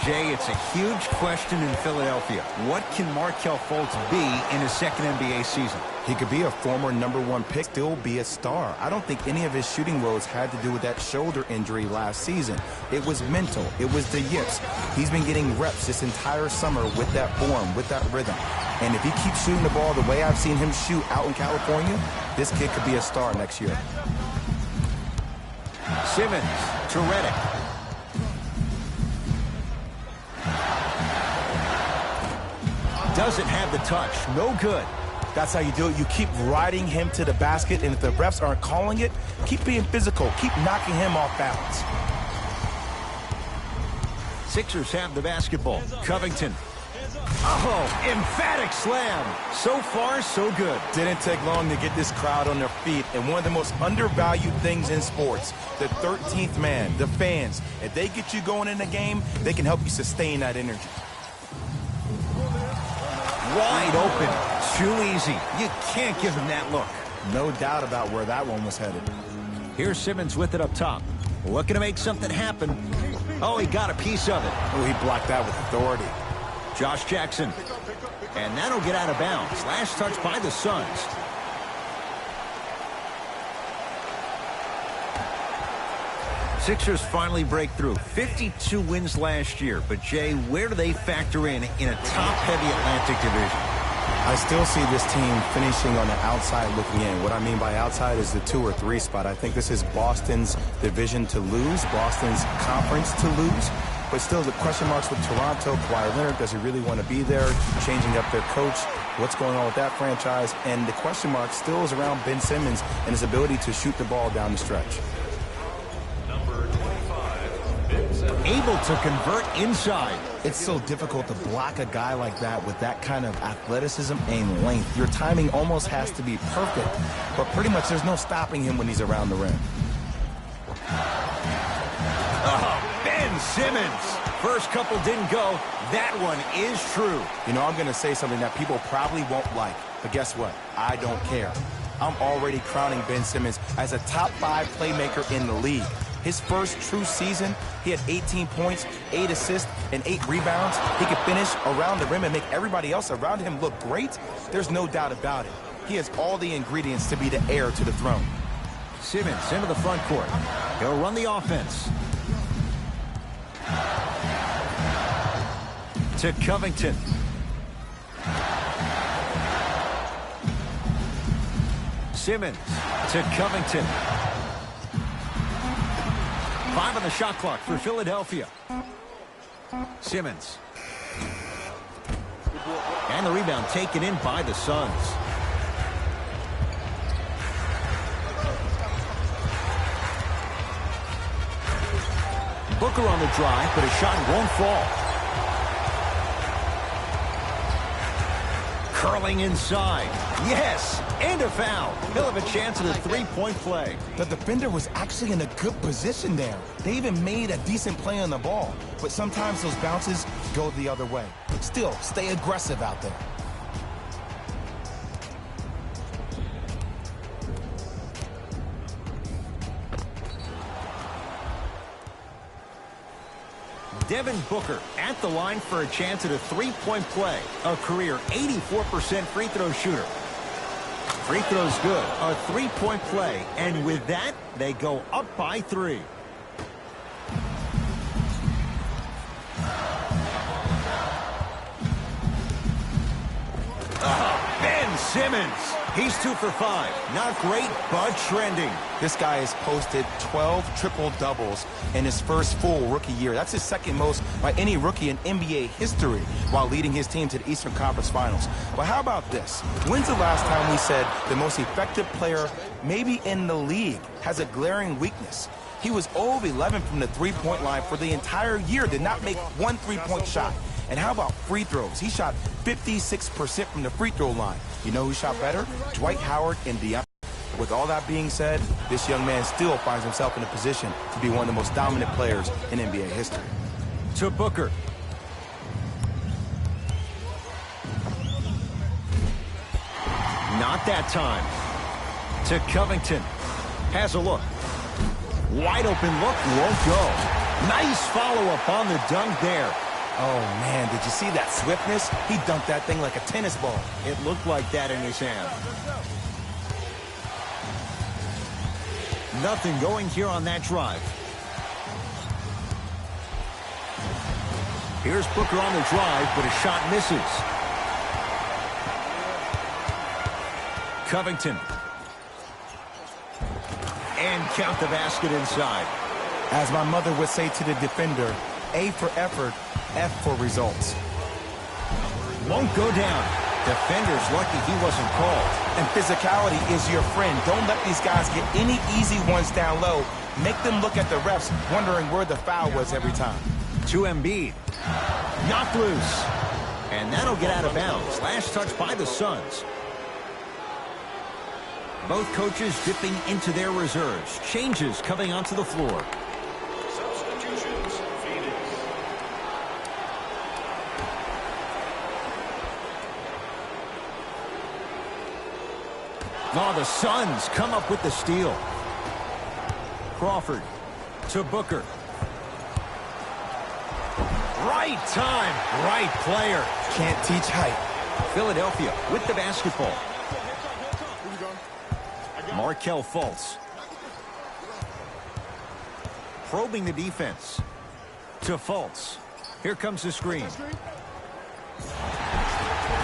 Jay, it's a huge question in Philadelphia. What can Markelle Fultz be in his second NBA season? He could be a former #1 pick, still be a star. I don't think any of his shooting woes had to do with that shoulder injury last season. It was mental. It was the yips. He's been getting reps this entire summer with that form, with that rhythm. And if he keeps shooting the ball the way I've seen him shoot out in California, this kid could be a star next year. Simmons to Redick. Doesn't have the touch. No good. That's how you do it. You keep riding him to the basket, and if the refs aren't calling it, keep being physical. Keep knocking him off balance. Sixers have the basketball. Covington. Oh, emphatic slam. So far, so good. Didn't take long to get this crowd on their feet, and one of the most undervalued things in sports, the 13th man, the fans. If they get you going in the game, they can help you sustain that energy. Wide open. Too easy. You can't give him that look. No doubt about where that one was headed. Here's Simmons with it up top. Looking to make something happen. Oh, he got a piece of it. Oh, he blocked that with authority. Josh Jackson. And that'll get out of bounds. Last touch by the Suns. Sixers finally break through. 52 wins last year. But, Jay, where do they factor in a top-heavy Atlantic division? I still see this team finishing on the outside looking in. What I mean by outside is the 2 or 3 spot. I think this is Boston's division to lose, Boston's conference to lose. But still, the question marks with Toronto. Kawhi Leonard, does he really want to be there? Changing up their coach. What's going on with that franchise? And the question mark still is around Ben Simmons and his ability to shoot the ball down the stretch. Able to convert inside. It's so difficult to block a guy like that with that kind of athleticism and length. Your timing almost has to be perfect, but pretty much there's no stopping him when he's around the rim. Oh, Ben Simmons. First couple didn't go. That one is true. You know, I'm going to say something that people probably won't like, but guess what? I don't care. I'm already crowning Ben Simmons as a top 5 playmaker in the league. His first true season, he had 18 points, 8 assists, and 8 rebounds. He could finish around the rim and make everybody else around him look great. There's no doubt about it. He has all the ingredients to be the heir to the throne. Simmons into the front court. He'll run the offense. To Covington. Simmons to Covington. 5 on the shot clock for Philadelphia. Simmons. And the rebound taken in by the Suns. Booker on the drive, but his shot won't fall. Curling inside. Yes, and a foul. He'll have a chance at a 3-point play. The defender was actually in a good position there. They even made a decent play on the ball. But sometimes those bounces go the other way. Still, stay aggressive out there. Devin Booker at the line for a chance at a 3-point play. A career 84% free throw shooter. Free throw's good. A 3-point play. And with that, they go up by 3. Ben Simmons. He's 2 for 5. Not great, but trending. This guy has posted 12 triple-doubles in his first full rookie year. That's his second most by any rookie in NBA history while leading his team to the Eastern Conference Finals. But how about this? When's the last time we said the most effective player maybe in the league has a glaring weakness? He was 0 of 11 from the three-point line for the entire year, did not make one three-point shot. And how about free throws? He shot 56% from the free throw line. You know who shot better? Dwight Howard and DeAndre. With all that being said, this young man still finds himself in a position to be one of the most dominant players in NBA history. To Booker. Not that time. To Covington. Has a look. Wide open look, won't go. Nice follow-up on the dunk there. Oh, man, did you see that swiftness? He dunked that thing like a tennis ball. It looked like that in his hand. Nothing going here on that drive. Here's Booker on the drive, but his shot misses. Covington. And count the basket inside. As my mother would say to the defender, A for effort, F for results. Won't go down. Defender's lucky he wasn't called. And physicality is your friend. Don't let these guys get any easy ones down low. Make them look at the refs, wondering where the foul was every time. To Embiid. Knocked loose. And that'll get out of bounds. Last touch by the Suns. Both coaches dipping into their reserves. Changes coming onto the floor. Substitutions, Phoenix. Oh, the Suns come up with the steal. Crawford to Booker. Right time, right player. Can't teach height. Philadelphia with the basketball. Markelle Fultz. Probing the defense. To Fultz. Here comes the screen.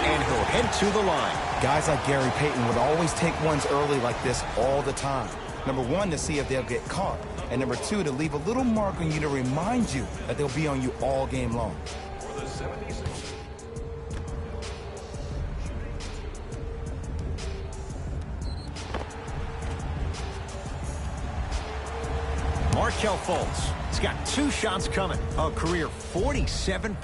And he'll head to the line. Guys like Gary Payton would always take ones early like this all the time. Number one, to see if they'll get caught. And number two, to leave a little mark on you to remind you that they'll be on you all game long. For the 76ers. Markelle Fultz. He's got 2 shots coming. A career 47%.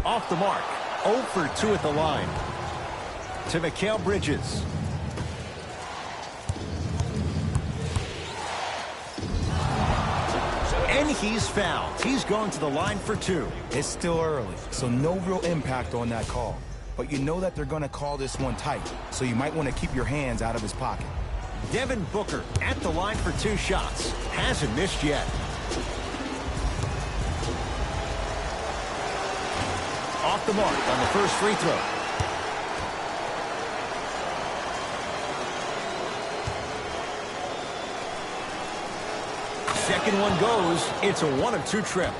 Off the mark. 0 for 2 at the line. To Mikal Bridges. And he's fouled. He's going to the line for 2. It's still early, so no real impact on that call. But you know that they're going to call this one tight, so you might want to keep your hands out of his pocket. Devin Booker at the line for 2 shots. Hasn't missed yet. Off the mark on the first free throw. Second one goes. It's a 1 of 2 trip.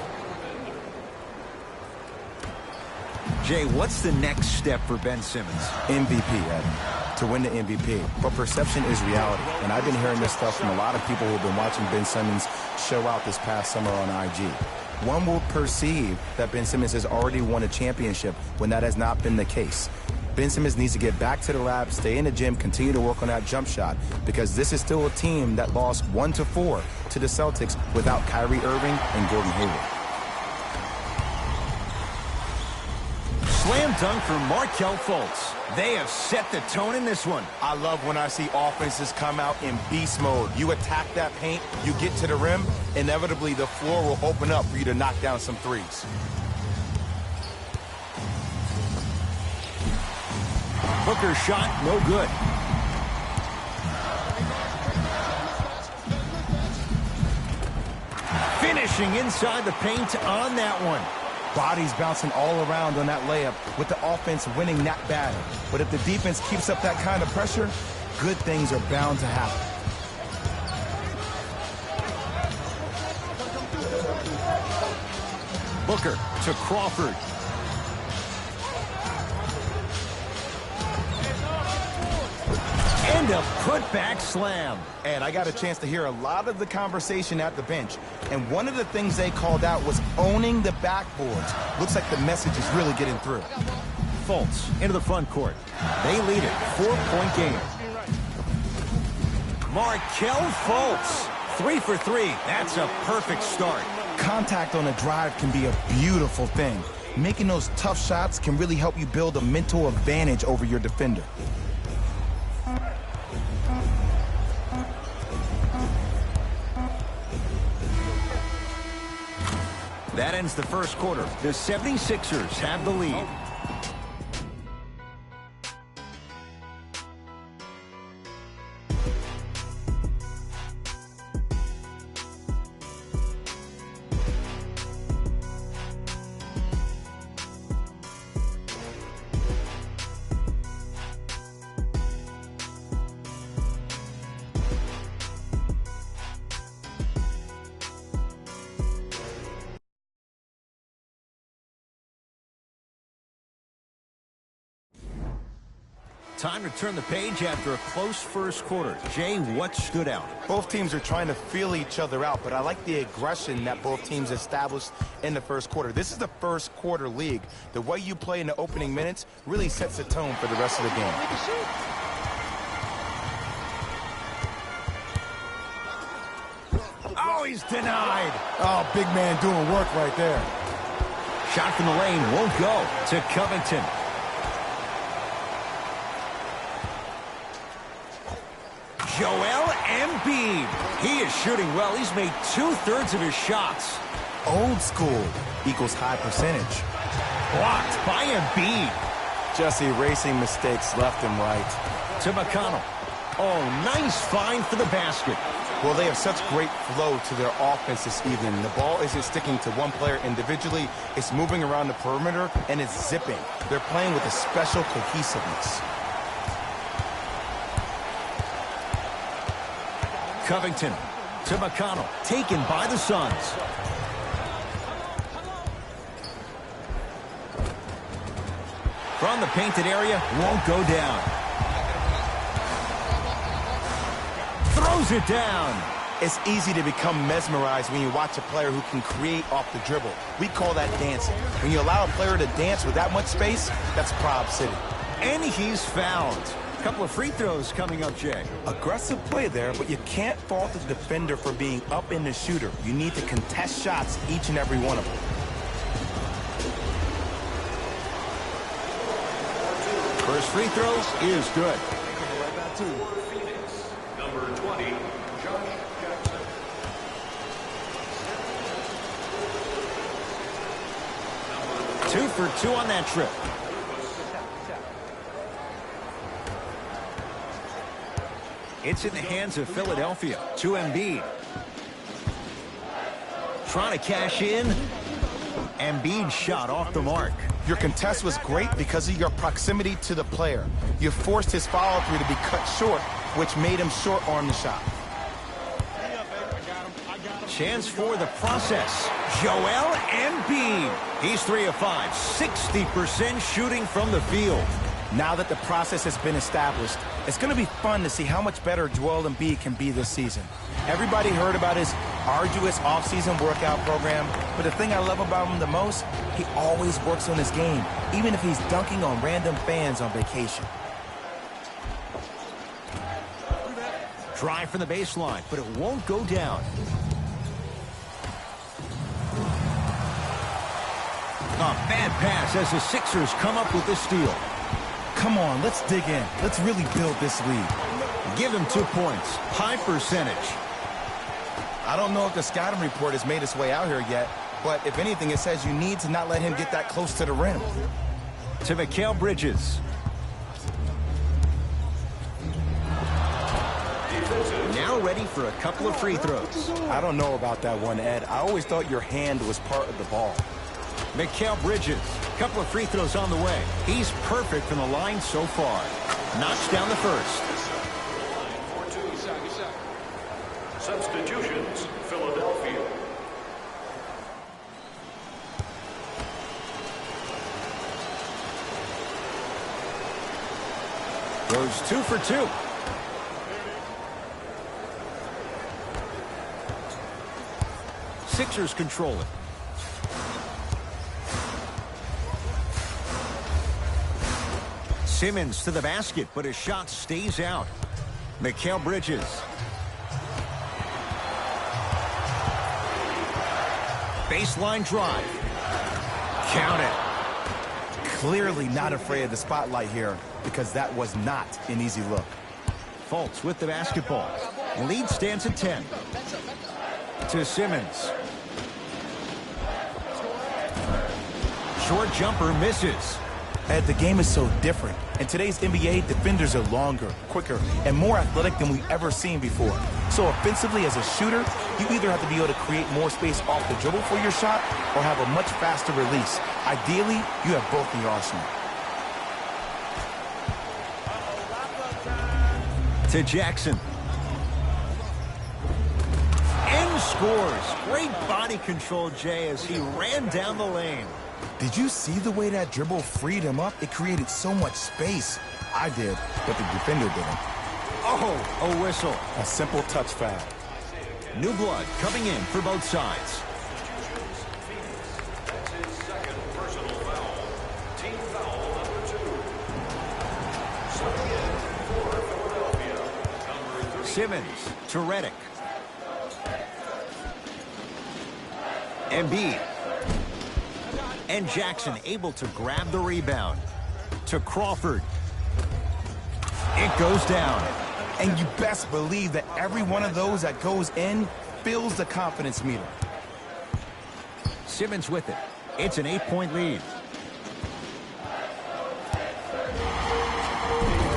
Jay, what's the next step for Ben Simmons? MVP, Evan, to win the MVP. But perception is reality. And I've been hearing this stuff from a lot of people who have been watching Ben Simmons show out this past summer on IG. One will perceive that Ben Simmons has already won a championship when that has not been the case. Ben Simmons needs to get back to the lab, stay in the gym, continue to work on that jump shot, because this is still a team that lost 1-4 to the Celtics without Kyrie Irving and Gordon Hayward. Slam dunk for Markelle Fultz. They have set the tone in this one. I love when I see offenses come out in beast mode. You attack that paint, you get to the rim, inevitably the floor will open up for you to knock down some threes. Booker's shot, no good. Finishing inside the paint on that one. Bodies bouncing all around on that layup with the offense winning that battle. But if the defense keeps up that kind of pressure, good things are bound to happen. Booker to Crawford. And a putback slam. And I got a chance to hear a lot of the conversation at the bench. And one of the things they called out was owning the backboards. Looks like the message is really getting through. Fultz into the front court. They lead it. 4-point game. Markelle Fultz. 3 for 3. That's a perfect start. Contact on a drive can be a beautiful thing. Making those tough shots can really help you build a mental advantage over your defender. That ends the first quarter. The 76ers have the lead. Time to turn the page after a close first quarter. Jay, what stood out? Both teams are trying to feel each other out, but I like the aggression that both teams established in the first quarter. This is the first quarter league. The way you play in the opening minutes really sets the tone for the rest of the game. Oh, he's denied. Oh, big man doing work right there. Shot from the lane won't go to Covington. Joel Embiid. He is shooting well. He's made 2/3 of his shots. Old school equals high percentage. Blocked by Embiid. Just erasing mistakes left and right. To McConnell. Oh, nice find for the basket. Well, they have such great flow to their offense this evening. The ball isn't sticking to one player individually. It's moving around the perimeter, and it's zipping. They're playing with a special cohesiveness. Covington to McConnell. Taken by the Suns. From the painted area, won't go down. Throws it down. It's easy to become mesmerized when you watch a player who can create off the dribble. We call that dancing. When you allow a player to dance with that much space, that's Prob City. And he's fouled. Couple of free throws coming up, Jay. Aggressive play there, but you can't fault the defender for being up in the shooter. You need to contest shots, each and every one of them. First free throw is good. Phoenix, number 20, Josh Jackson. Two for two on that trip. It's in the hands of Philadelphia. To Embiid. Trying to cash in. Embiid shot off the mark. Your contest was great because of your proximity to the player. You forced his follow-through to be cut short, which made him short-arm the shot. Chance for the process. Joel Embiid. He's 3 of 5. 60% shooting from the field. Now that the process has been established, it's going to be fun to see how much better Joel Embiid can be this season. Everybody heard about his arduous offseason workout program, but the thing I love about him the most, he always works on his game, even if he's dunking on random fans on vacation. Drive from the baseline, but it won't go down. A bad pass as the Sixers come up with the steal. Come on, let's dig in. Let's really build this lead. Give him 2 points. High percentage. I don't know if the scouting report has made its way out here yet, but if anything, it says you need to not let him get that close to the rim. To Mikal Bridges. Now ready for a couple of free throws. I don't know about that one, Ed. I always thought your hand was part of the ball. Mikal Bridges. Couple of free throws on the way. He's perfect from the line so far. Knocks down the first. Substitutions, Philadelphia. Goes 2 for 2. Sixers control it. Simmons to the basket, but his shot stays out. Mikal Bridges. Baseline drive. Count it. Clearly not afraid of the spotlight here because that was not an easy look. Fultz with the basketball. Lead stands at 10. To Simmons. Short jumper misses. Ed, the game is so different. In today's NBA, defenders are longer, quicker, and more athletic than we've ever seen before. So offensively, as a shooter, you either have to be able to create more space off the dribble for your shot or have a much faster release. Ideally, you have both in your arsenal. To Jackson. And scores. Great body control, Jay, as he ran down the lane. Did you see the way that dribble freed him up? It created so much space. I did, but the defender didn't. Oh, a whistle. A simple touch foul. New blood coming in for both sides. That's his second personal foul. Team foul number 2. Stepping in for Philadelphia, number 3. Simmons to Redick. Embiid. And Jackson able to grab the rebound. To Crawford. It goes down. And you best believe that every one of those that goes in fills the confidence meter. Simmons with it. It's an 8-point lead.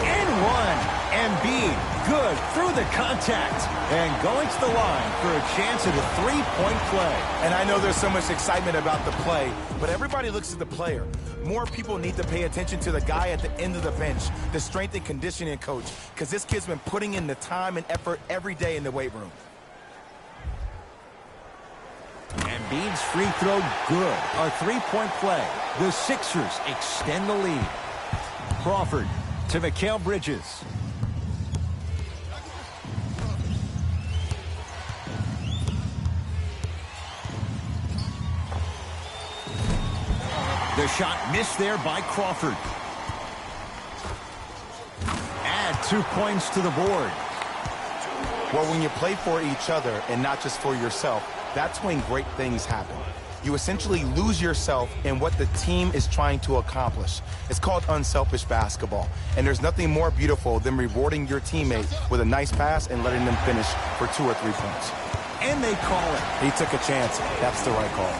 And one. Embiid. Good through the contact. And going to the line for a chance at a 3-point play. And I know there's so much excitement about the play, but everybody looks at the player. More people need to pay attention to the guy at the end of the bench, the strength and conditioning coach, because this kid's been putting in the time and effort every day in the weight room. Embiid's free throw good. A 3-point play. The Sixers extend the lead. Crawford to Mikal Bridges. The shot missed there by Crawford. Add 2 points to the board. Well, when you play for each other and not just for yourself, that's when great things happen. You essentially lose yourself in what the team is trying to accomplish. It's called unselfish basketball. And there's nothing more beautiful than rewarding your teammate with a nice pass and letting them finish for 2 or 3 points. And they call it. He took a chance. That's the right call.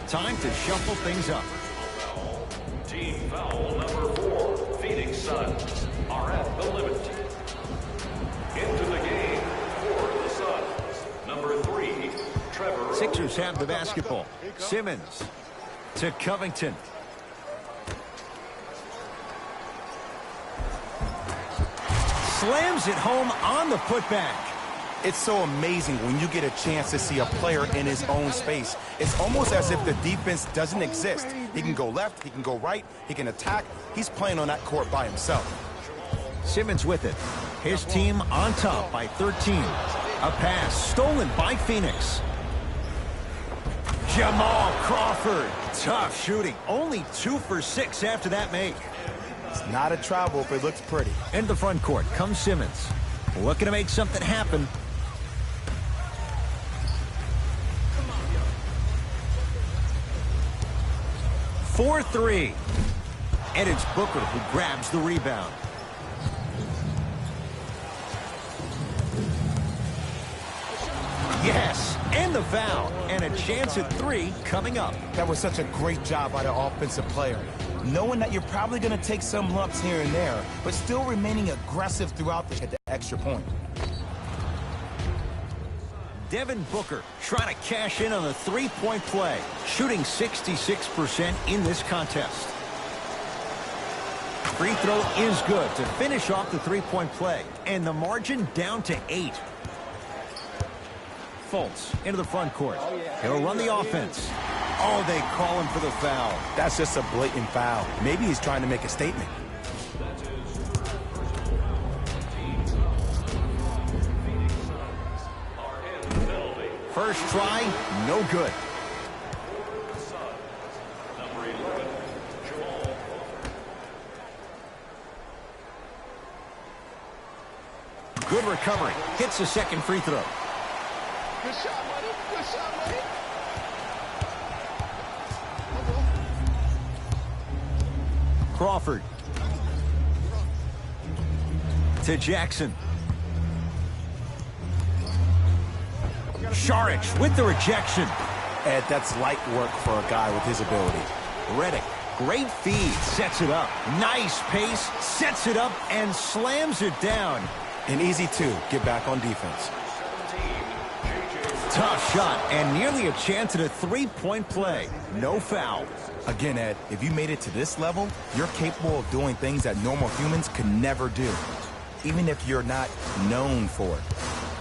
Time to shuffle things up. Team foul number 4. Phoenix Suns are at the limit. Into the game for the Suns. Number 3, Trevor. Sixers have the basketball. Simmons to Covington. Slams it home on the putback. It's so amazing when you get a chance to see a player in his own space. It's almost as if the defense doesn't exist. He can go left, he can go right, he can attack. He's playing on that court by himself. Simmons with it. His team on top by 13. A pass stolen by Phoenix. Jamal Crawford. Tough shooting. Only 2 for 6 after that make. It's not a travel if it looks pretty. In the front court comes Simmons. Looking to make something happen. For 3. And it's Booker who grabs the rebound. Yes, and the foul. And a chance at 3 coming up. That was such a great job by the offensive player. Knowing that you're probably going to take some lumps here and there, but still remaining aggressive throughout the extra point. Devin Booker trying to cash in on a 3-point play, shooting 66% in this contest. Free throw is good to finish off the 3-point play, and the margin down to 8. Fultz into the front court. He'll run the offense. Oh, they call him for the foul. That's just a blatant foul. Maybe he's trying to make a statement. First try, no good. Number 11, Jamal. Good recovery. Hits the second free throw. Good shot, buddy. Good shot, buddy. Crawford. To Jackson. Šarić with the rejection. Ed, that's light work for a guy with his ability. Redick, great feed, sets it up. Nice pace, sets it up, and slams it down. And easy, too. Get back on defense. Tough shot, and nearly a chance at a 3-point play. No foul. Again, Ed, if you made it to this level, you're capable of doing things that normal humans can never do, even if you're not known for it.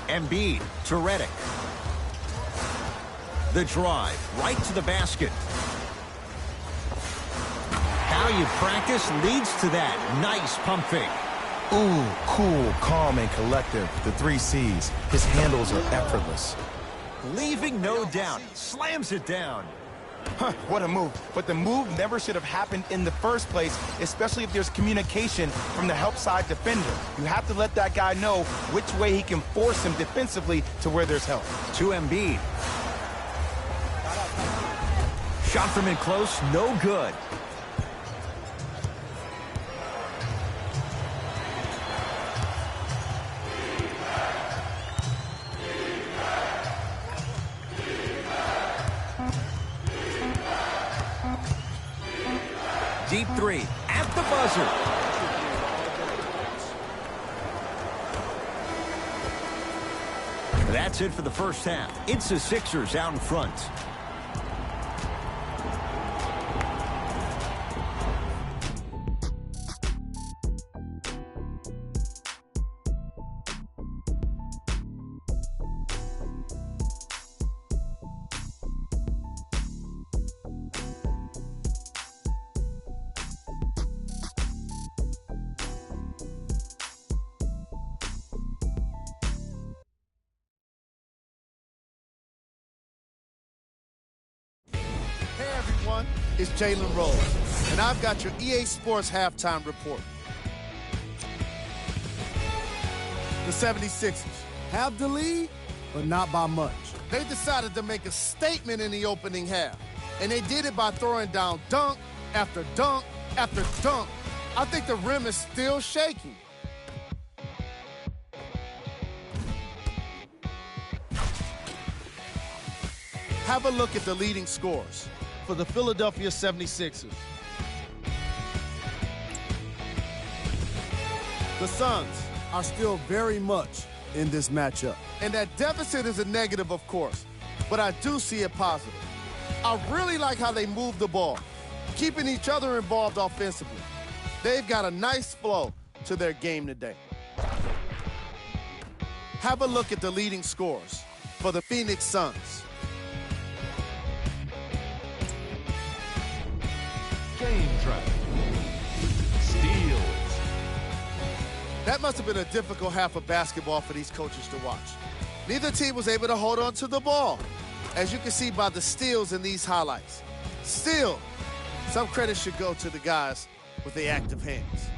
Embiid to Redick. The drive, right to the basket. How you practice leads to that. Nice pump fake. Ooh, cool, calm, and collective. The 3 C's. His handles are effortless. Leaving no doubt. Slams it down. Huh, what a move. But the move never should have happened in the first place, especially if there's communication from the help side defender. You have to let that guy know which way he can force him defensively to where there's help. To Embiid. Shot from in close, no good. Deep 3 at the buzzer. That's it for the first half. It's the Sixers out in front. It's Jalen Rose, and I've got your EA Sports halftime report. The 76ers have the lead, but not by much. They decided to make a statement in the opening half, and they did it by throwing down dunk after dunk after dunk. I think the rim is still shaking. Have a look at the leading scores for the Philadelphia 76ers. The Suns are still very much in this matchup. And that deficit is a negative, of course, but I do see it positive. I really like how they move the ball, keeping each other involved offensively. They've got a nice flow to their game today. Have a look at the leading scores for the Phoenix Suns. Game traffic. Steals. That must have been a difficult half of basketball for these coaches to watch. Neither team was able to hold on to the ball, as you can see by the steals in these highlights. Still, some credit should go to the guys with the active hands.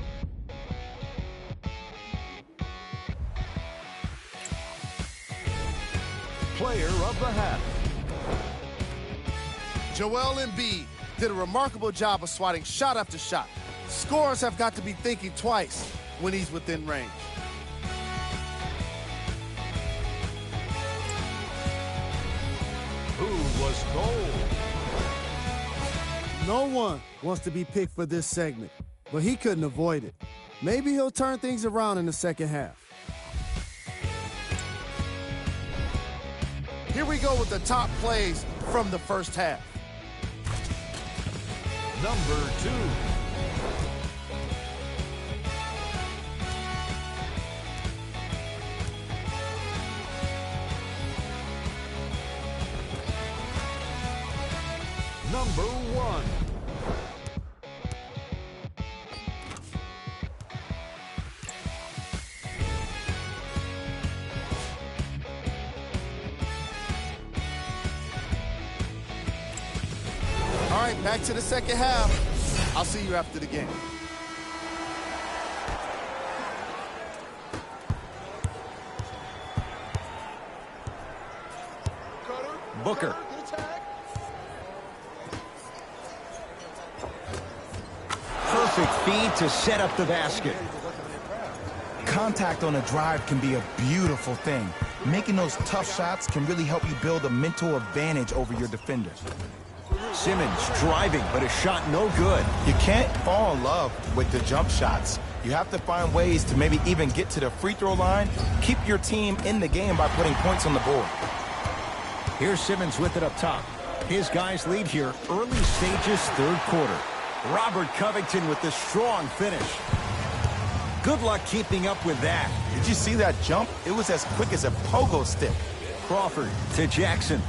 Player of the half. Joel Embiid did a remarkable job of swatting shot after shot. Scorers have got to be thinking twice when he's within range. Who was gold? No one wants to be picked for this segment, but he couldn't avoid it. Maybe he'll turn things around in the second half. Here we go with the top plays from the first half. Number 2. Number 1. All right, back to the second half. I'll see you after the game. Booker. Perfect feed to set up the basket. Contact on a drive can be a beautiful thing. Making those tough shots can really help you build a mental advantage over your defenders. Simmons driving, but a shot no good. You can't fall in love with the jump shots. You have to find ways to maybe even get to the free throw line. Keep your team in the game by putting points on the board. Here's Simmons with it up top. His guys lead here, early stages, third quarter. Robert Covington with the strong finish. Good luck keeping up with that. Did you see that jump? It was as quick as a pogo stick. Crawford to Jackson.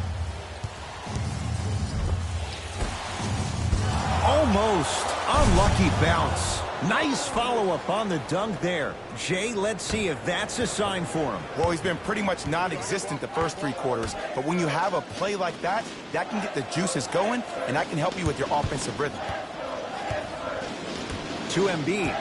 Almost. Unlucky bounce. Nice follow-up on the dunk there. Jay, let's see if that's a sign for him. Well, he's been pretty much non-existent the first 3 quarters, but when you have a play like that, that can get the juices going, and that can help you with your offensive rhythm. To Embiid.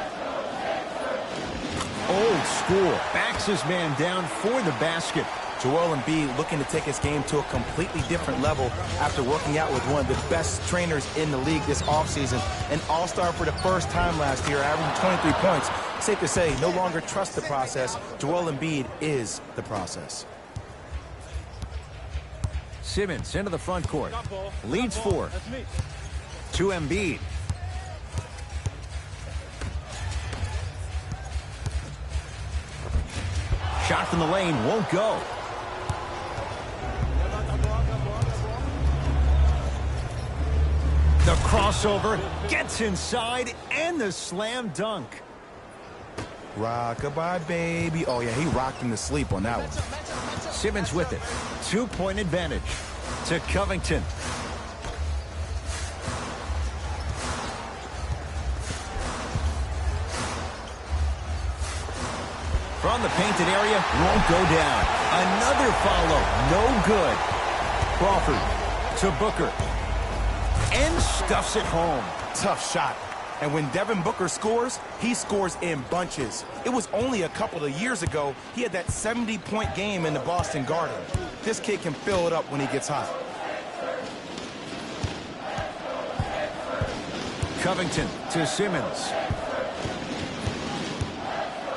Old school. Backs his man down for the basket. Joel Embiid looking to take his game to a completely different level after working out with one of the best trainers in the league this offseason. An all-star for the first time last year, averaging 23 points. Safe to say, no longer trust the process. Joel Embiid is the process. Simmons into the front court. Leads 4. To Embiid. Shot from the lane won't go. The crossover gets inside and the slam dunk. Rock-a-bye, baby. Oh, yeah, he rocked him to sleep on that one. Simmons with it. 2-point advantage to Covington. From the painted area, won't go down. Another follow, no good. Crawford to Booker. And stuffs it home. Tough shot. And when Devin Booker scores, he scores in bunches. It was only a couple of years ago he had that 70-point game in the Boston Garden. This kid can fill it up when he gets hot. Covington to Simmons.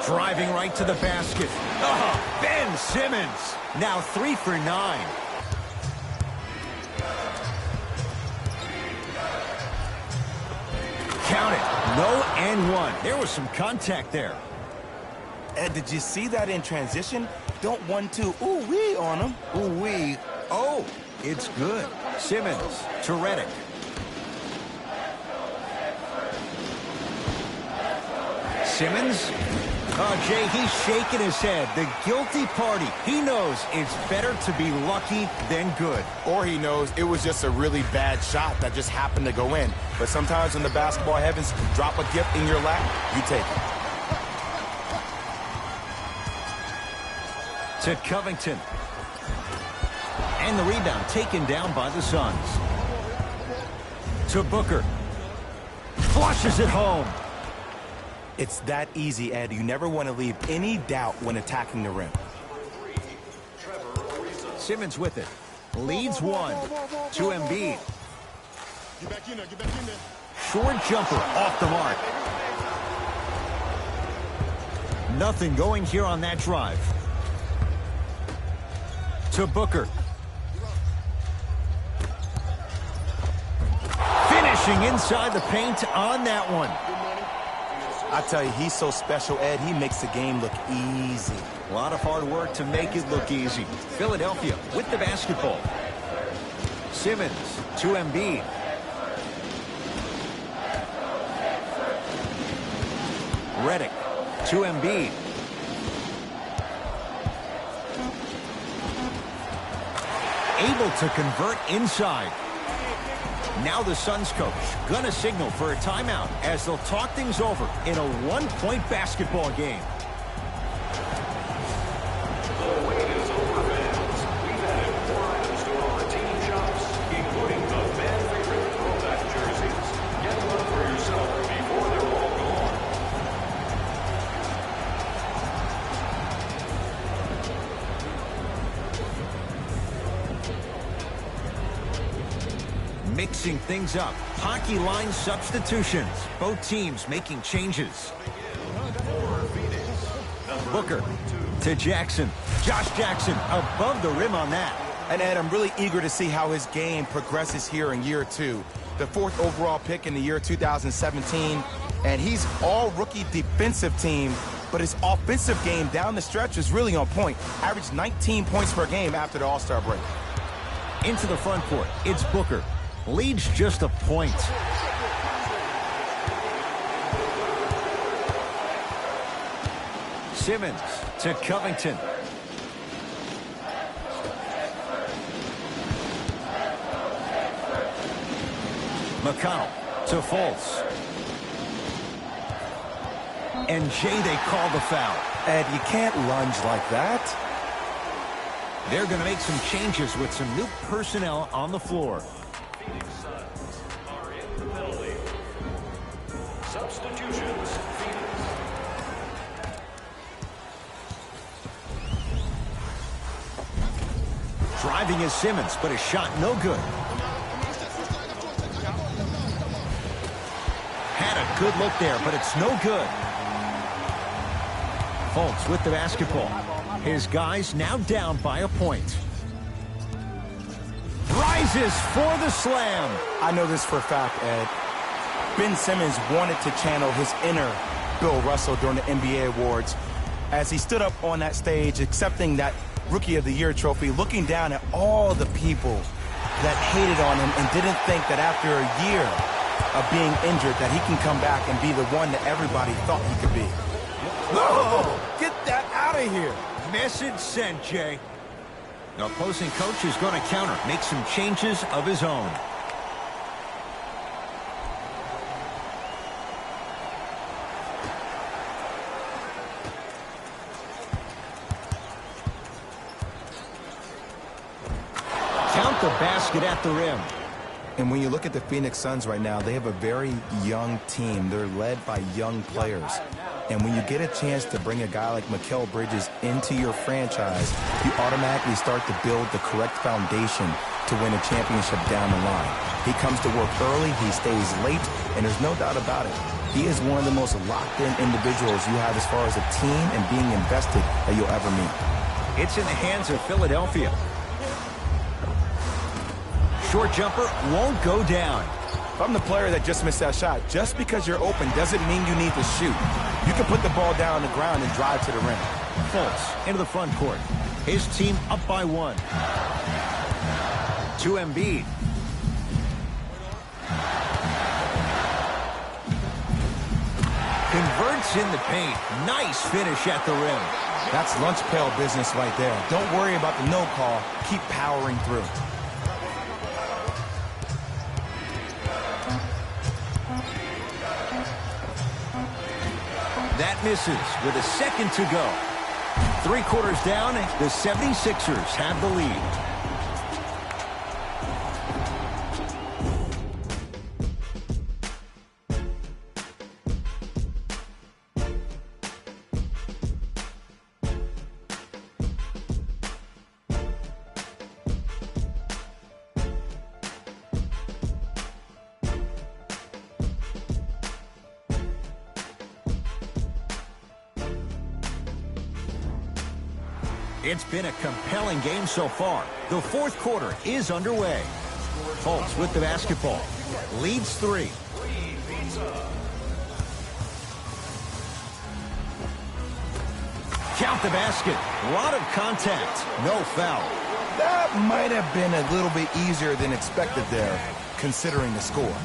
Driving right to the basket. Oh, Ben Simmons. Now 3 for 9. Count it. No and 1. There was some contact there. Ed, did you see that in transition? Don't 1-2 ooh-wee on him. Ooh-wee. Oh, it's good. Simmons to Redick. Simmons. Oh, Jay, he's shaking his head. The guilty party. He knows it's better to be lucky than good. Or he knows it was just a really bad shot that just happened to go in. But sometimes when the basketball heavens drop a gift in your lap, you take it. To Covington. And the rebound taken down by the Suns. To Booker. Flushes it home. It's that easy, Ed. You never want to leave any doubt when attacking the rim. Simmons with it. Leads 1. To Embiid. Short jumper off the mark. Nothing going here on that drive. To Booker. Finishing inside the paint on that one. I tell you, he's so special, Ed. He makes the game look easy. A lot of hard work to make it look easy. Philadelphia with the basketball. Simmons to Embiid. Redick to Embiid. Able to convert inside. Now the Suns coach gonna signal for a timeout as they'll talk things over in a one-point basketball game. The wait is over, fans. We've added more items to our team shops, including the fan favorite throwback jerseys. Get one for yourself before they're all gone. Mixing things up. Hockey line substitutions. Both teams making changes. Booker to Jackson. Josh Jackson above the rim on that. And Ed, I'm really eager to see how his game progresses here in year 2. The 4th overall pick in the year 2017. And he's all rookie defensive team, but his offensive game down the stretch is really on point. Averaged 19 points per game after the All-Star break. Into the front court. It's Booker. Leads just a point. Simmons to Covington. McConnell to Fultz. And Jay, they call the foul. Ed, you can't lunge like that. They're going to make some changes with some new personnel on the floor. Phoenix Suns are in the penalty. Substitutions, Phoenix. Driving is Simmons, but his shot no good. Had a good look there, but it's no good. Fultz with the basketball. His guys now down by a point. Rises for the slam. I know this for a fact, Ed. Ben Simmons wanted to channel his inner Bill Russell during the NBA Awards as he stood up on that stage accepting that Rookie of the Year trophy, looking down at all the people that hated on him and didn't think that after a year of being injured that he can come back and be the one that everybody thought he could be. Whoa! Get that out of here. Message sent, Jay. The opposing coach is going to counter, make some changes of his own. Count the basket at the rim. And when you look at the Phoenix Suns right now, they have a very young team. They're led by young players. And when you get a chance to bring a guy like Mikal Bridges into your franchise, you automatically start to build the correct foundation to win a championship down the line. He comes to work early, he stays late, and there's no doubt about it. He is one of the most locked-in individuals you have as far as a team and being invested that you'll ever meet. It's in the hands of Philadelphia. Short jumper won't go down. If I'm the player that just missed that shot, just because you're open doesn't mean you need to shoot. You can put the ball down on the ground and drive to the rim. Fultz into the front court. His team up by 1. To Embiid. Converts in the paint. Nice finish at the rim. That's lunch pail business right there. Don't worry about the no call. Keep powering through. That misses with a second to go. 3 quarters down, the 76ers have the lead. It's been a compelling game so far. The 4th quarter is underway. Fultz with the basketball. Leads 3. Count the basket. Lot of contact. No foul. That might have been a little bit easier than expected there, considering the score.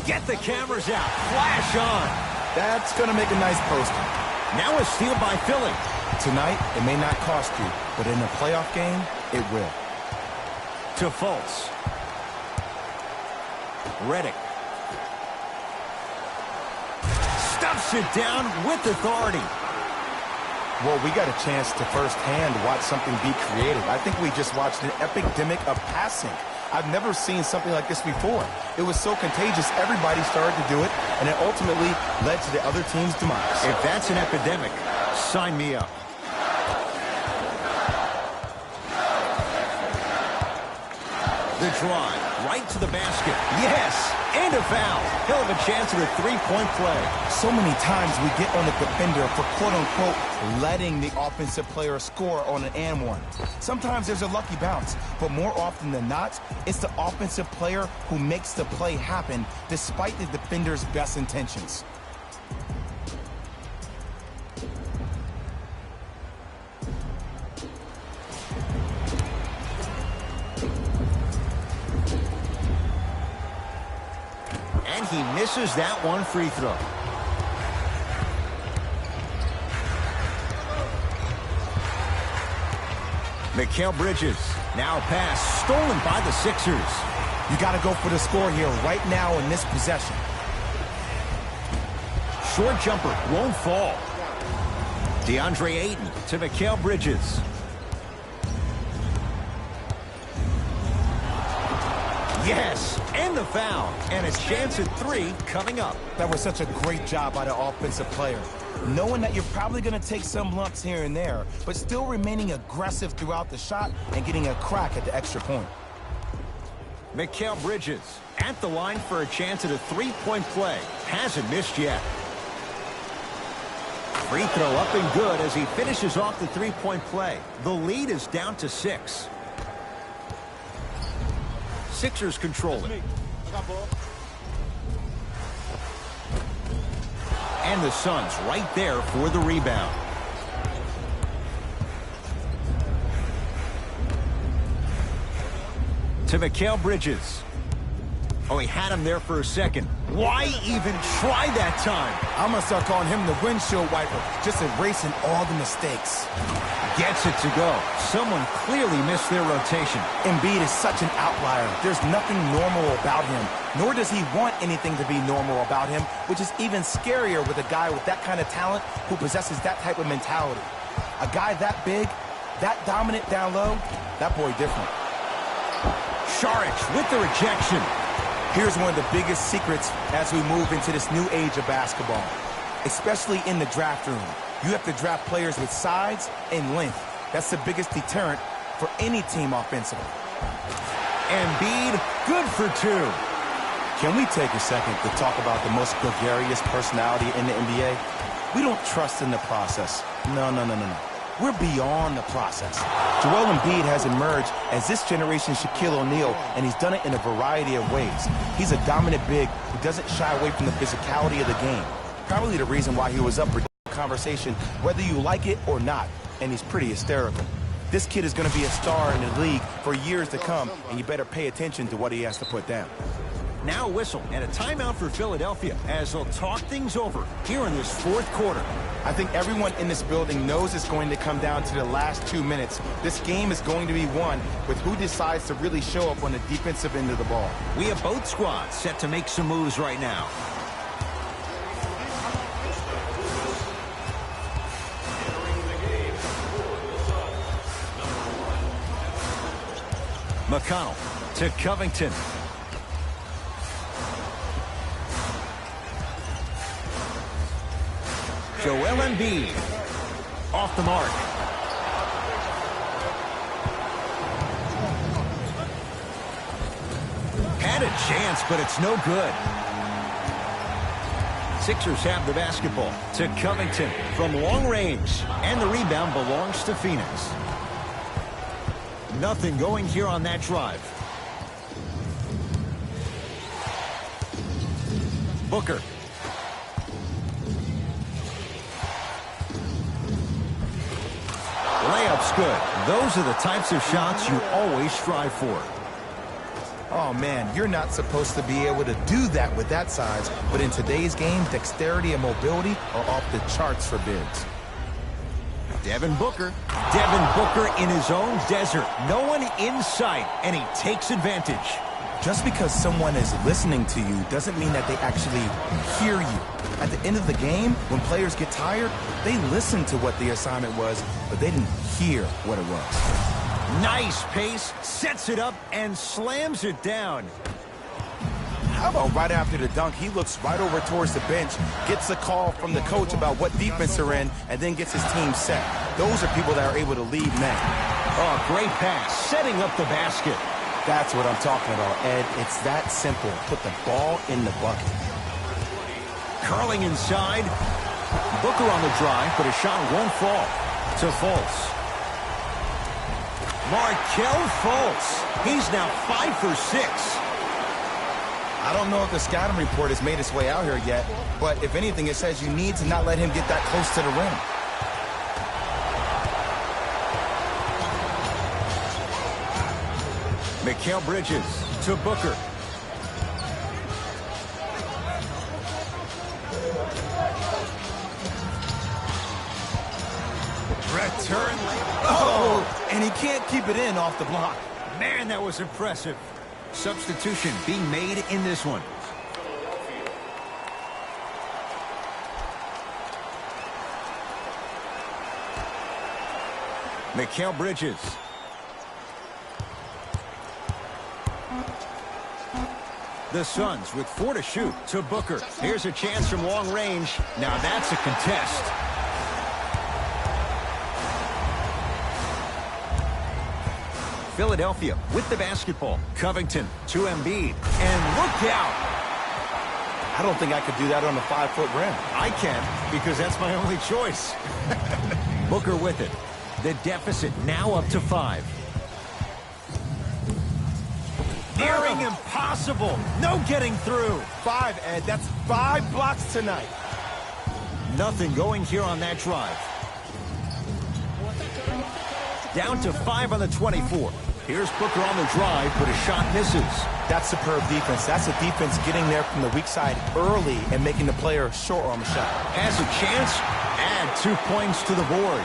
Get the cameras out. Flash on. That's going to make a nice poster. Now a steal by Philly. Tonight, it may not cost you, but in a playoff game, it will. To Fultz. Redick. Stuffs it down with authority. Well, we got a chance to firsthand watch something be created. I think we just watched an epidemic of passing. I've never seen something like this before. It was so contagious, everybody started to do it, and it ultimately led to the other team's demise. If that's an epidemic, sign me up. The drive, right to the basket. Yes, and a foul. He'll have a chance at a 3-point play. So many times we get on the defender for quote-unquote letting the offensive player score on an and one. Sometimes there's a lucky bounce, but more often than not, it's the offensive player who makes the play happen despite the defender's best intentions. And he misses that one free throw. Mikal Bridges. Now a pass stolen by the Sixers. You got to go for the score here right now in this possession. short jumper won't fall. DeAndre Ayton to Mikal Bridges. Yes, and the foul. And a chance at 3 coming up. That was such a great job by the offensive player. Knowing that you're probably going to take some lumps here and there, but still remaining aggressive throughout the shot and getting a crack at the extra point. Mikal Bridges at the line for a chance at a 3-point play. Hasn't missed yet. Free throw up and good as he finishes off the 3-point play. The lead is down to 6. Sixers control it. And the Suns right there for the rebound. To Mikal Bridges. Oh, he had him there for a second. Why even try that time? I'm going to start calling him the windshield wiper, just erasing all the mistakes. Gets it to go. Someone clearly missed their rotation. Embiid is such an outlier. There's nothing normal about him, nor does he want anything to be normal about him, which is even scarier with a guy with that kind of talent who possesses that type of mentality. A guy that big, that dominant down low, that boy different. Saric with the rejection. Here's one of the biggest secrets as we move into this new age of basketball, especially in the draft room. You have to draft players with size and length. That's the biggest deterrent for any team offensively. Embiid, good for 2. Can we take a second to talk about the most gregarious personality in the NBA? We don't trust in the process. No. We're beyond the process. Joel Embiid has emerged as this generation's Shaquille O'Neal, and he's done it in a variety of ways. He's a dominant big who doesn't shy away from the physicality of the game. Probably the reason why he was up for conversation, whether you like it or not, and he's pretty hysterical. This kid is going to be a star in the league for years to come, and you better pay attention to what he has to put down. Now a whistle and a timeout for Philadelphia as they'll talk things over here in this 4th quarter. I think everyone in this building knows it's going to come down to the last 2 minutes. This game is going to be won with who decides to really show up on the defensive end of the ball. We have both squads set to make some moves right now. McConnell to Covington. Joel Embiid off the mark. Had a chance, but it's no good. Sixers have the basketball to Covington from long range, and the rebound belongs to Phoenix. Nothing going here on that drive. Booker. Layup's good. Those are the types of shots you always strive for. Oh, man, you're not supposed to be able to do that with that size, but in today's game, dexterity and mobility are off the charts for bigs. Devin Booker. Devin Booker in his own desert. No one in sight, and he takes advantage. Just because someone is listening to you doesn't mean that they actually hear you. At the end of the game, when players get tired, they listen to what the assignment was, but they didn't hear what it was. Nice pace, sets it up, and slams it down. How about right after the dunk, he looks right over towards the bench, gets a call from the coach about what defense they're in, and then gets his team set. Those are people that are able to lead men. Oh, great pass, setting up the basket. That's what I'm talking about, Ed. It's that simple. Put the ball in the bucket. Curling inside. Booker on the drive, but a shot won't fall. To Fultz. Markelle Fultz. He's now 5 for 6. I don't know if the scouting report has made its way out here yet, but if anything, it says you need to not let him get that close to the rim. Mikal Bridges to Booker. Return. Oh, and he can't keep it in off the block. Man, that was impressive. Substitution being made in this one. Mikal Bridges. The Suns with 4 to shoot to Booker. Here's a chance from long range. Now that's a contest. Philadelphia with the basketball. Covington to Embiid. And look out. I don't think I could do that on a 5-foot rim. I can, because that's my only choice. Booker with it. The deficit now up to 5. Nearing impossible. No getting through. 5, Ed. That's 5 blocks tonight. Nothing going here on that drive. Down to 5 on the 24. Here's Booker on the drive, but a shot misses. That's superb defense. That's a defense getting there from the weak side early and making the player short on the shot. Has a chance. Add 2 points to the board.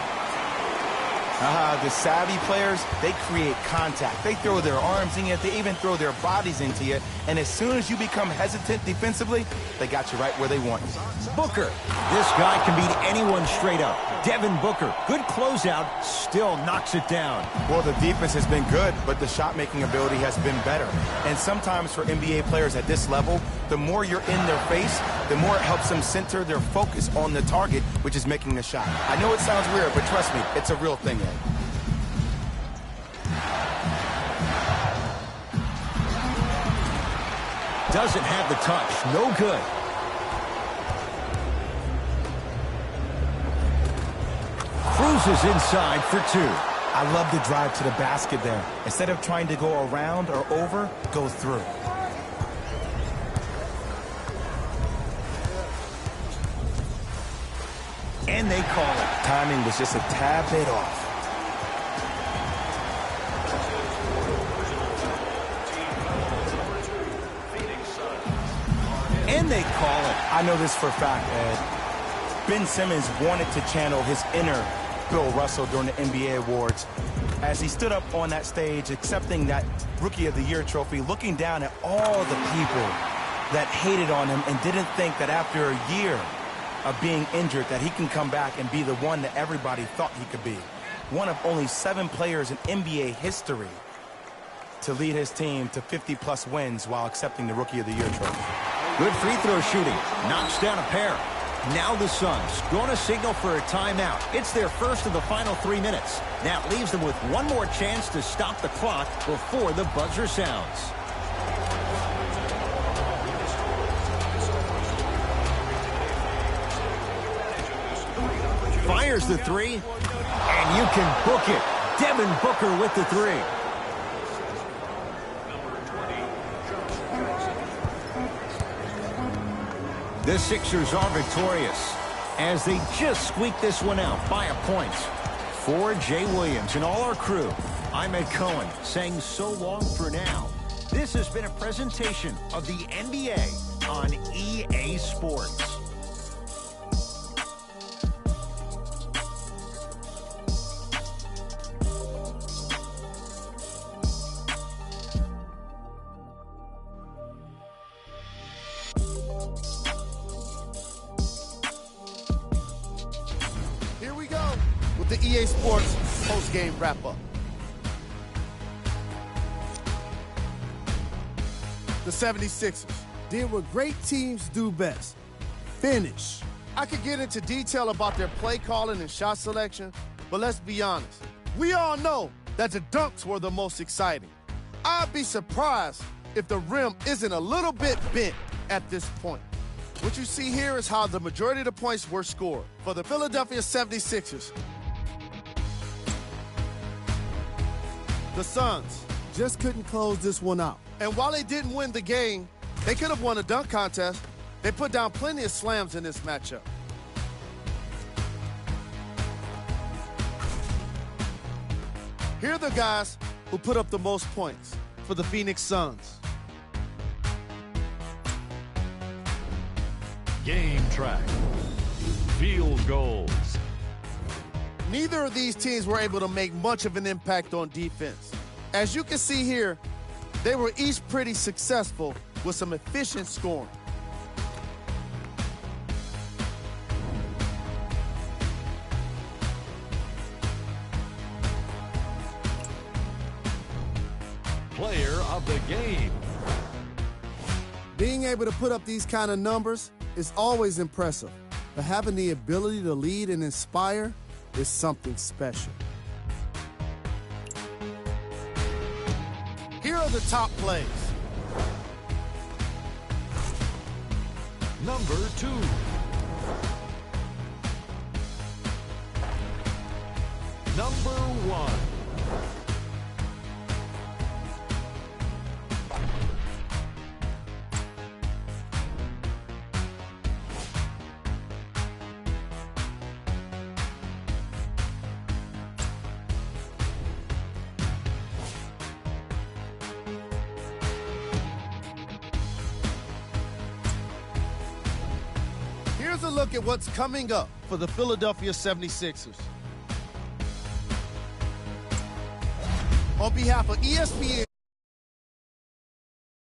The savvy players, they create contact. They throw their arms in you. They even throw their bodies into you. And as soon as you become hesitant defensively, they got you right where they want you. Booker. This guy can beat anyone straight up. Devin Booker. Good closeout. Still knocks it down. Well, the defense has been good, but the shot-making ability has been better. And sometimes for NBA players at this level, the more you're in their face, the more it helps them center their focus on the target, which is making the shot. I know it sounds weird, but trust me, it's a real thing, Ed. Doesn't have the touch. No good. Cruises inside for 2. I love the drive to the basket there. Instead of trying to go around or over, go through. And they call it. Timing was just a tad bit off. And they call it. I know this for a fact, Ed. Ben Simmons wanted to channel his inner Bill Russell during the NBA awards as he stood up on that stage accepting that Rookie of the Year trophy, looking down at all the people that hated on him and didn't think that after a year of being injured that he can come back and be the one that everybody thought he could be. One of only 7 players in NBA history to lead his team to 50-plus wins while accepting the Rookie of the Year trophy. Good free throw shooting. Knocks down a pair. Now the Suns going to signal for a timeout. It's their first of the final 3 minutes. That leaves them with one more chance to stop the clock before the buzzer sounds. Fires the 3, and you can book it. Devin Booker with the 3. The Sixers are victorious as they just squeak this one out by a point. For Jay Williams and all our crew, I'm Ed Cohen saying so long for now. This has been a presentation of the NBA on EA Sports. The EA Sports post-game wrap-up. The 76ers did what great teams do best: finish. I could get into detail about their play calling and shot selection, but let's be honest. We all know that the dunks were the most exciting. I'd be surprised if the rim isn't a little bit bent at this point. What you see here is how the majority of the points were scored. For the Philadelphia 76ers, the Suns just couldn't close this one out. And while they didn't win the game, they could have won a dunk contest. They put down plenty of slams in this matchup. Here are the guys who put up the most points for the Phoenix Suns. Game track. Field goals. Neither of these teams were able to make much of an impact on defense. As you can see here, they were each pretty successful with some efficient scoring. of the game. Being able to put up these kind of numbers is always impressive, but having the ability to lead and inspire is something special. Here are the top plays. Number 2. Number 1. Here's a look at what's coming up for the Philadelphia 76ers. On behalf of ESPN...